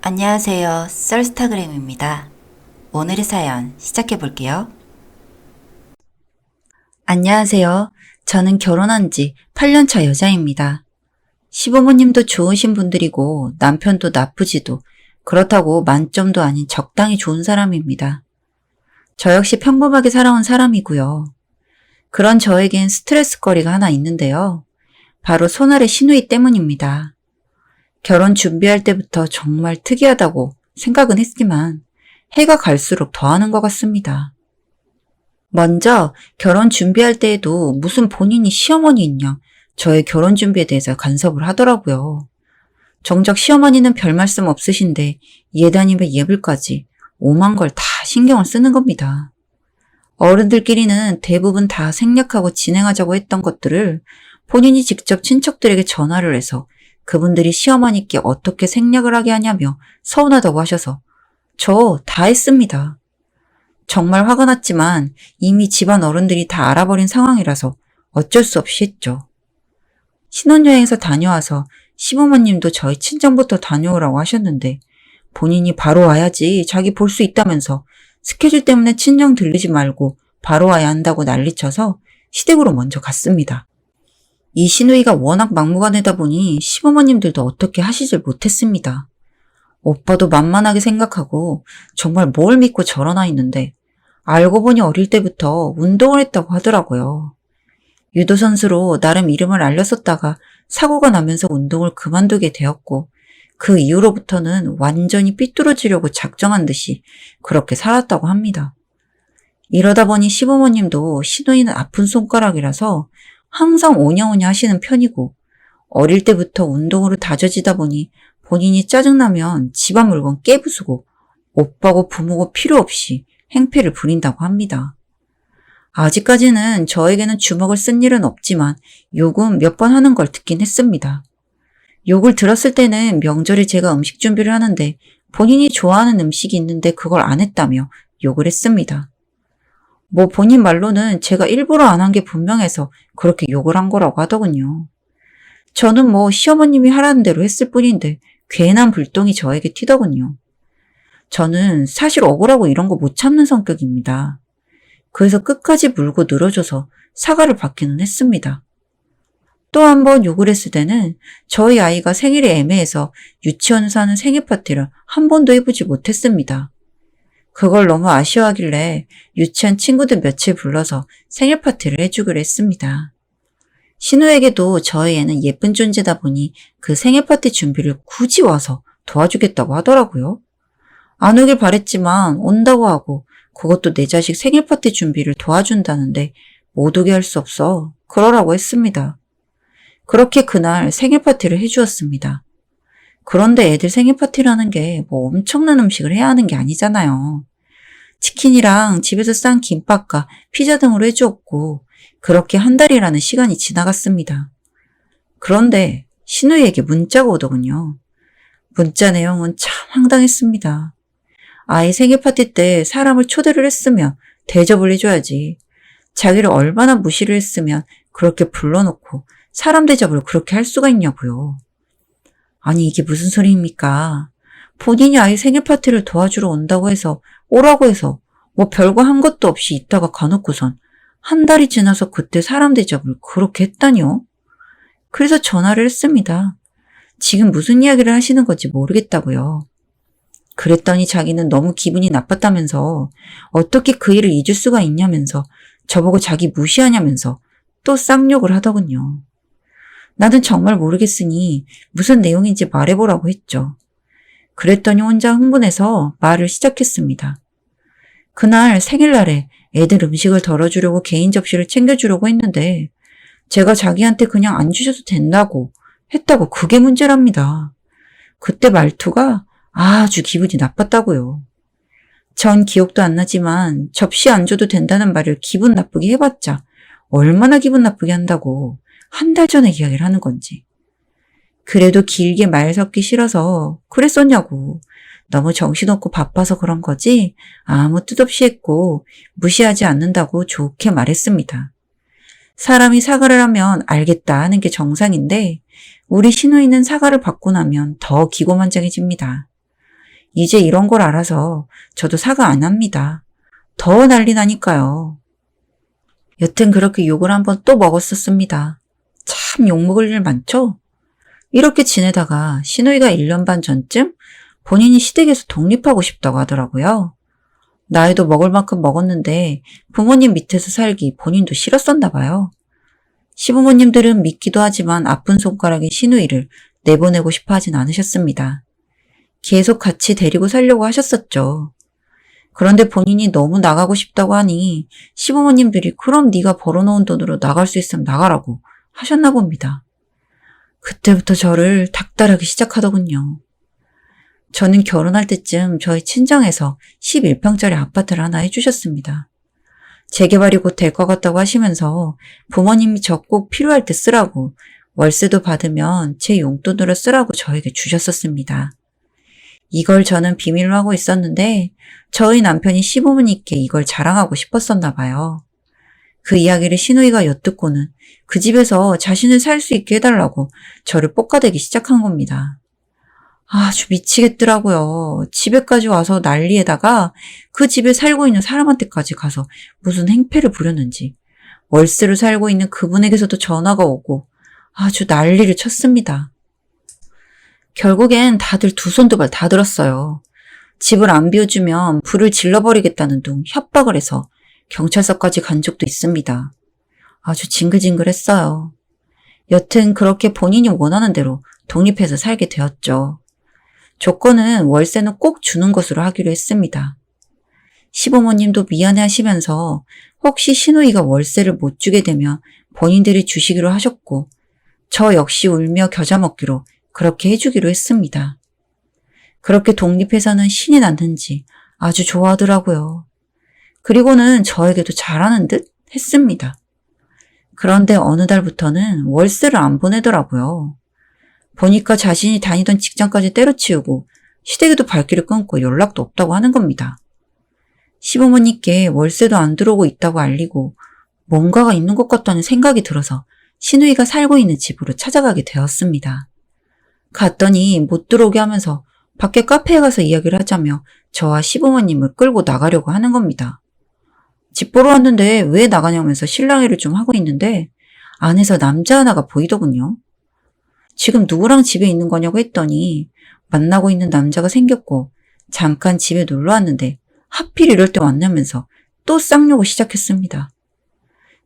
안녕하세요. 썰스타그램입니다. 오늘의 사연 시작해 볼게요. 안녕하세요. 저는 결혼한 지 8년차 여자입니다. 시부모님도 좋으신 분들이고 남편도 나쁘지도 그렇다고 만점도 아닌 적당히 좋은 사람입니다. 저 역시 평범하게 살아온 사람이고요. 그런 저에겐 스트레스거리가 하나 있는데요. 바로 손아래 시누이 때문입니다. 결혼 준비할 때부터 정말 특이하다고 생각은 했지만 해가 갈수록 더하는 것 같습니다. 먼저 결혼 준비할 때에도 무슨 본인이 시어머니있냐 저의 결혼 준비에 대해서 간섭을 하더라고요. 정작 시어머니는 별 말씀 없으신데 예단이며 예불까지 오만 걸 다 신경을 쓰는 겁니다. 어른들끼리는 대부분 다 생략하고 진행하자고 했던 것들을 본인이 직접 친척들에게 전화를 해서 그분들이 시어머니께 어떻게 생략을 하게 하냐며 서운하다고 하셔서 저 다 했습니다. 정말 화가 났지만 이미 집안 어른들이 다 알아버린 상황이라서 어쩔 수 없이 했죠. 신혼여행에서 다녀와서 시부모님도 저희 친정부터 다녀오라고 하셨는데 본인이 바로 와야지 자기 볼 수 있다면서 스케줄 때문에 친정 들르지 말고 바로 와야 한다고 난리쳐서 시댁으로 먼저 갔습니다. 이 시누이가 워낙 막무가내다 보니 시부모님들도 어떻게 하시질 못했습니다. 오빠도 만만하게 생각하고 정말 뭘 믿고 저러나 있는데 알고 보니 어릴 때부터 운동을 했다고 하더라고요. 유도선수로 나름 이름을 알렸었다가 사고가 나면서 운동을 그만두게 되었고 그 이후로부터는 완전히 삐뚤어지려고 작정한 듯이 그렇게 살았다고 합니다. 이러다 보니 시부모님도 시누이는 아픈 손가락이라서 항상 오냐오냐 하시는 편이고 어릴 때부터 운동으로 다져지다 보니 본인이 짜증나면 집안 물건 깨부수고 오빠고 부모고 필요 없이 행패를 부린다고 합니다. 아직까지는 저에게는 주먹을 쓴 일은 없지만 욕은 몇 번 하는 걸 듣긴 했습니다. 욕을 들었을 때는 명절에 제가 음식 준비를 하는데 본인이 좋아하는 음식이 있는데 그걸 안 했다며 욕을 했습니다. 뭐 본인 말로는 제가 일부러 안 한 게 분명해서 그렇게 욕을 한 거라고 하더군요. 저는 뭐 시어머님이 하라는 대로 했을 뿐인데 괜한 불똥이 저에게 튀더군요. 저는 사실 억울하고 이런 거 못 참는 성격입니다. 그래서 끝까지 물고 늘어져서 사과를 받기는 했습니다. 또 한 번 욕을 했을 때는 저희 아이가 생일이 애매해서 유치원에서 하는 생일 파티를 한 번도 해보지 못했습니다. 그걸 너무 아쉬워하길래 유치원 친구들 며칠 불러서 생일 파티를 해주기로 했습니다. 신우에게도 저희 애는 예쁜 존재다 보니 그 생일 파티 준비를 굳이 와서 도와주겠다고 하더라고요. 안 오길 바랬지만 온다고 하고 그것도 내 자식 생일 파티 준비를 도와준다는데 못 오게 할 수 없어 그러라고 했습니다. 그렇게 그날 생일 파티를 해주었습니다. 그런데 애들 생일 파티라는 게 뭐 엄청난 음식을 해야 하는 게 아니잖아요. 치킨이랑 집에서 싼 김밥과 피자 등으로 해주었고 그렇게 한 달이라는 시간이 지나갔습니다. 그런데 신우이에게 문자가 오더군요. 문자 내용은 참 황당했습니다. 아이 생일 파티 때 사람을 초대를 했으면 대접을 해줘야지. 자기를 얼마나 무시를 했으면 그렇게 불러놓고 사람 대접을 그렇게 할 수가 있냐고요. 아니 이게 무슨 소리입니까? 본인이 아이 생일 파티를 도와주러 온다고 해서 오라고 해서 뭐 별거 한 것도 없이 있다가 가놓고선 한 달이 지나서 그때 사람 대접을 그렇게 했다니요? 그래서 전화를 했습니다. 지금 무슨 이야기를 하시는 건지 모르겠다고요. 그랬더니 자기는 너무 기분이 나빴다면서 어떻게 그 일을 잊을 수가 있냐면서 저보고 자기 무시하냐면서 또 쌍욕을 하더군요. 나는 정말 모르겠으니 무슨 내용인지 말해보라고 했죠. 그랬더니 혼자 흥분해서 말을 시작했습니다. 그날 생일날에 애들 음식을 덜어주려고 개인 접시를 챙겨주려고 했는데 제가 자기한테 그냥 안 주셔도 된다고 했다고 그게 문제랍니다. 그때 말투가 아주 기분이 나빴다고요. 전 기억도 안 나지만 접시 안 줘도 된다는 말을 기분 나쁘게 해봤자 얼마나 기분 나쁘게 한다고 한 달 전에 이야기를 하는 건지. 그래도 길게 말 섞기 싫어서 그랬었냐고. 너무 정신없고 바빠서 그런 거지 아무 뜻 없이 했고 무시하지 않는다고 좋게 말했습니다. 사람이 사과를 하면 알겠다 하는 게 정상인데 우리 신우이는 사과를 받고 나면 더 기고만장해집니다. 이제 이런 걸 알아서 저도 사과 안 합니다. 더 난리 나니까요. 여튼 그렇게 욕을 한번 또 먹었었습니다. 참 욕먹을 일 많죠? 이렇게 지내다가 시누이가 1년 반 전쯤 본인이 시댁에서 독립하고 싶다고 하더라고요. 나이도 먹을 만큼 먹었는데 부모님 밑에서 살기 본인도 싫었었나 봐요. 시부모님들은 믿기도 하지만 아픈 손가락인 시누이를 내보내고 싶어 하진 않으셨습니다. 계속 같이 데리고 살려고 하셨었죠. 그런데 본인이 너무 나가고 싶다고 하니 시부모님들이 그럼 네가 벌어놓은 돈으로 나갈 수 있으면 나가라고 하셨나 봅니다. 그때부터 저를 닥달하기 시작하더군요. 저는 결혼할 때쯤 저희 친정에서 11평짜리 아파트를 하나 해주셨습니다. 재개발이 곧 될 것 같다고 하시면서 부모님이 저 꼭 필요할 때 쓰라고 월세도 받으면 제 용돈으로 쓰라고 저에게 주셨었습니다. 이걸 저는 비밀로 하고 있었는데 저희 남편이 시부모님께 이걸 자랑하고 싶었었나 봐요. 그 이야기를 시누이가 엿듣고는 그 집에서 자신을 살 수 있게 해달라고 저를 볶아대기 시작한 겁니다. 아주 미치겠더라고요. 집에까지 와서 난리에다가 그 집에 살고 있는 사람한테까지 가서 무슨 행패를 부렸는지 월세로 살고 있는 그분에게서도 전화가 오고 아주 난리를 쳤습니다. 결국엔 다들 두 손 두 발 다 들었어요. 집을 안 비워주면 불을 질러버리겠다는 둥 협박을 해서 경찰서까지 간 적도 있습니다. 아주 징글징글했어요. 여튼 그렇게 본인이 원하는 대로 독립해서 살게 되었죠. 조건은 월세는 꼭 주는 것으로 하기로 했습니다. 시부모님도 미안해 하시면서 혹시 시누이가 월세를 못 주게 되면 본인들이 주시기로 하셨고 저 역시 울며 겨자 먹기로 그렇게 해주기로 했습니다. 그렇게 독립해서는 신이 났는지 아주 좋아하더라고요. 그리고는 저에게도 잘하는 듯 했습니다. 그런데 어느 달부터는 월세를 안 보내더라고요. 보니까 자신이 다니던 직장까지 때려치우고 시댁에도 발길을 끊고 연락도 없다고 하는 겁니다. 시부모님께 월세도 안 들어오고 있다고 알리고 뭔가가 있는 것 같다는 생각이 들어서 시누이가 살고 있는 집으로 찾아가게 되었습니다. 갔더니 못 들어오게 하면서 밖에 카페에 가서 이야기를 하자며 저와 시부모님을 끌고 나가려고 하는 겁니다. 집 보러 왔는데 왜 나가냐면서 실랑이를 좀 하고 있는데 안에서 남자 하나가 보이더군요. 지금 누구랑 집에 있는 거냐고 했더니 만나고 있는 남자가 생겼고 잠깐 집에 놀러 왔는데 하필 이럴 때 왔냐면서 또 쌍욕을 시작했습니다.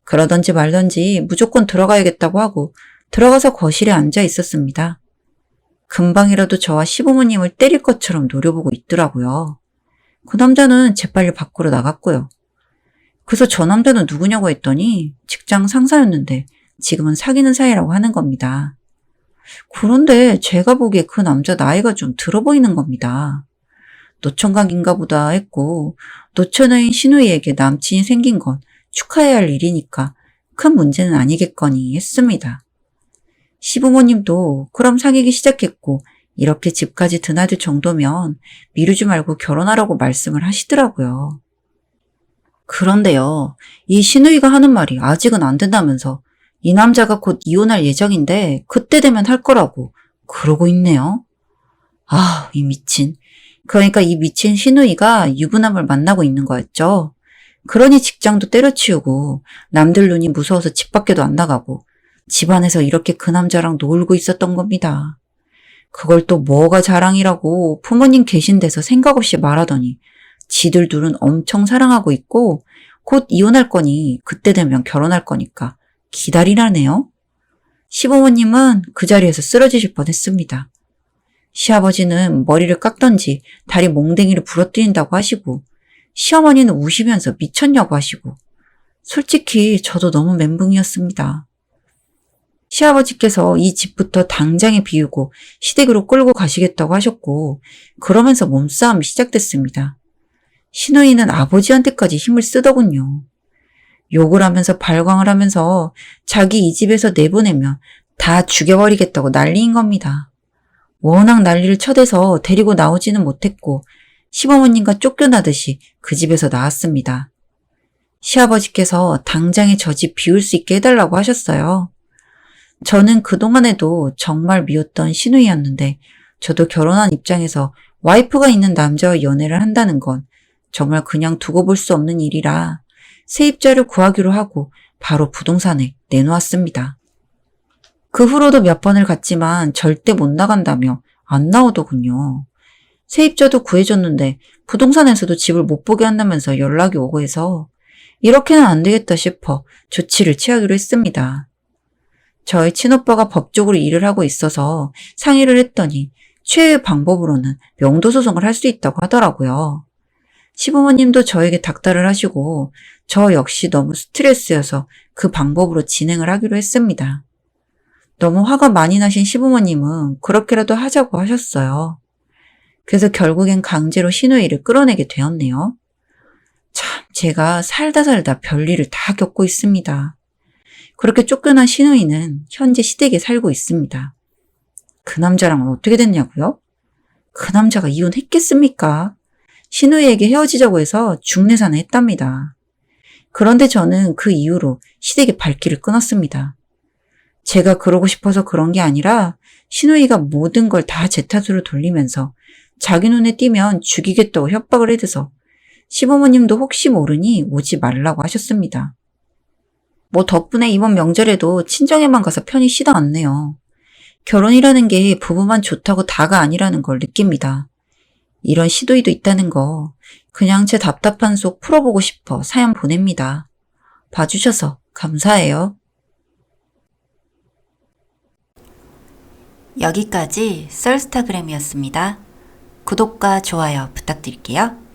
그러던지 말던지 무조건 들어가야겠다고 하고 들어가서 거실에 앉아 있었습니다. 금방이라도 저와 시부모님을 때릴 것처럼 노려보고 있더라고요. 그 남자는 재빨리 밖으로 나갔고요. 그래서 저 남자는 누구냐고 했더니 직장 상사였는데 지금은 사귀는 사이라고 하는 겁니다. 그런데 제가 보기에 그 남자 나이가 좀 들어 보이는 겁니다. 노총각인가 보다 했고 노처녀인 시누이에게 남친이 생긴 건 축하해야 할 일이니까 큰 문제는 아니겠거니 했습니다. 시부모님도 그럼 사귀기 시작했고 이렇게 집까지 드나들 정도면 미루지 말고 결혼하라고 말씀을 하시더라고요. 그런데요, 이 시누이가 하는 말이 아직은 안 된다면서 이 남자가 곧 이혼할 예정인데 그때 되면 할 거라고 그러고 있네요. 아, 이 미친. 그러니까 이 미친 시누이가 유부남을 만나고 있는 거였죠. 그러니 직장도 때려치우고 남들 눈이 무서워서 집 밖에도 안 나가고 집안에서 이렇게 그 남자랑 놀고 있었던 겁니다. 그걸 또 뭐가 자랑이라고 부모님 계신 데서 생각 없이 말하더니 지들 둘은 엄청 사랑하고 있고 곧 이혼할 거니 그때 되면 결혼할 거니까 기다리라네요. 시부모님은 그 자리에서 쓰러지실 뻔했습니다. 시아버지는 머리를 깎던지 다리 몽댕이를 부러뜨린다고 하시고 시어머니는 우시면서 미쳤냐고 하시고 솔직히 저도 너무 멘붕이었습니다. 시아버지께서 이 집부터 당장에 비우고 시댁으로 끌고 가시겠다고 하셨고 그러면서 몸싸움이 시작됐습니다. 시누이는 아버지한테까지 힘을 쓰더군요. 욕을 하면서 발광을 하면서 자기 이 집에서 내보내면 다 죽여버리겠다고 난리인 겁니다. 워낙 난리를 쳐대서 데리고 나오지는 못했고 시부모님과 쫓겨나듯이 그 집에서 나왔습니다. 시아버지께서 당장에 저 집 비울 수 있게 해달라고 하셨어요. 저는 그동안에도 정말 미웠던 시누이였는데 저도 결혼한 입장에서 와이프가 있는 남자와 연애를 한다는 건 정말 그냥 두고 볼 수 없는 일이라 세입자를 구하기로 하고 바로 부동산에 내놓았습니다. 그 후로도 몇 번을 갔지만 절대 못 나간다며 안 나오더군요. 세입자도 구해줬는데 부동산에서도 집을 못 보게 한다면서 연락이 오고 해서 이렇게는 안 되겠다 싶어 조치를 취하기로 했습니다. 저희 친오빠가 법적으로 일을 하고 있어서 상의를 했더니 최후의 방법으로는 명도소송을 할 수 있다고 하더라고요. 시부모님도 저에게 닥달을 하시고 저 역시 너무 스트레스여서 그 방법으로 진행을 하기로 했습니다. 너무 화가 많이 나신 시부모님은 그렇게라도 하자고 하셨어요. 그래서 결국엔 강제로 시누이를 끌어내게 되었네요. 참, 제가 살다 별일을 다 겪고 있습니다. 그렇게 쫓겨난 시누이는 현재 시댁에 살고 있습니다. 그 남자랑은 어떻게 됐냐고요? 그 남자가 이혼했겠습니까? 시누이에게 헤어지자고 해서 중내산을 했답니다. 그런데 저는 그 이후로 시댁의 발길을 끊었습니다. 제가 그러고 싶어서 그런 게 아니라 시누이가 모든 걸 다 제 탓으로 돌리면서 자기 눈에 띄면 죽이겠다고 협박을 해대서 시부모님도 혹시 모르니 오지 말라고 하셨습니다. 뭐 덕분에 이번 명절에도 친정에만 가서 편히 쉬다 왔네요. 결혼이라는 게 부부만 좋다고 다가 아니라는 걸 느낍니다. 이런 시도이도 있다는 거 그냥 제 답답한 속 풀어보고 싶어 사연 보냅니다. 봐주셔서 감사해요. 여기까지 썰스타그램이었습니다. 구독과 좋아요 부탁드릴게요.